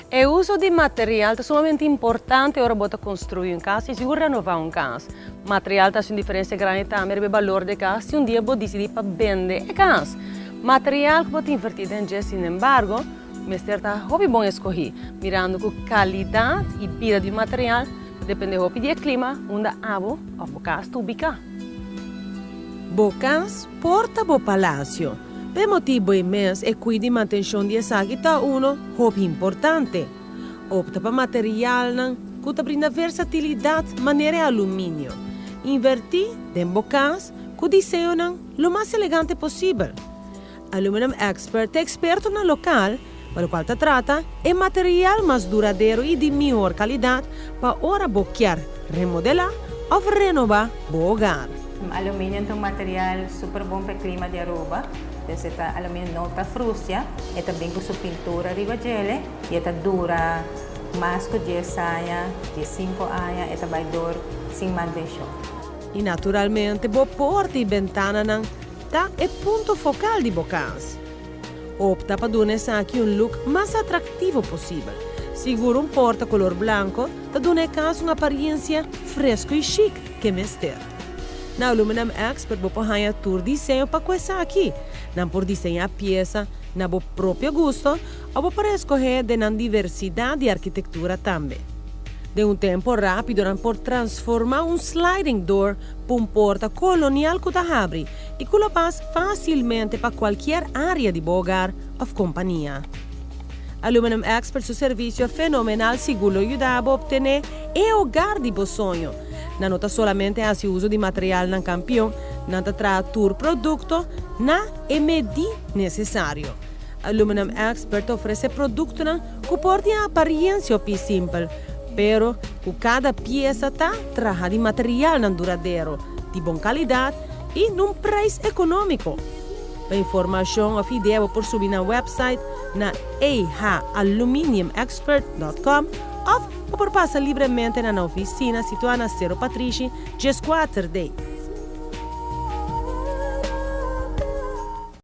O uso di material è sumamente importante ora para construir uma casa e seguro renovar uma casa. Material tem uma diferença grande também no valor da casa se um dia você decidir para vender a casa. Material que pode invertir em gesso, sin embargo, Mister está hobby bom escolher, mirando com qualidade e vida do material, depende do clima, onde abo ou o casa ubica. Bocas porta bo palácio. Per motivo imenso e quindi manutenzione di essa è uno hobby importante. Opta per material che brinda versatilità maniera alluminio. Inverti den bocas che disegno lo más elegante possibile. Aluminum Expert è esperto nel locale, per lo quale tratta è material más duradero e di miglior qualità per ora bocchiar, remodelar o rinnovare bo hogar. Alumínio é um material super bom para o clima de Aruba. Esse alumínio não está frustia, e também com sua pintura rivagele, e dura mais que 10 anos, 15 anos, e vai durar sem manutenção. E naturalmente, bo porta e ventana é ponto focal de bocas. Opta para dar aqui look mais atrativo possível. Segura porta color branco, para dar a casa uma aparência fresco e chique que mister. Na Aluminum Expert, você pode fazer desenho para começar aqui. Não por desenhar a peça, na seu próprio gosto, ou para escolher de uma diversidade de arquitetura também. De tempo rápido, não pode transformar sliding door para porta colonial que abre e que lo passa facilmente para qualquer área de hogar ou companhia. Aluminum Expert, seu serviço é fenomenal, seguro ajuda a obter e hogar de sonho. Não nota solamente o uso de material no campião, não tratar produto na e medir necessário. Aluminum Expert oferece produto que porta a aparência mais simples, pero que cada peça traga de material duradouro, de boa qualidade e num preço econômico. Para informação ou ideia, por subir na website na ehaluminiumexpert.com ou por passar livremente na oficina situada na Cerro Patrici, G4 Day.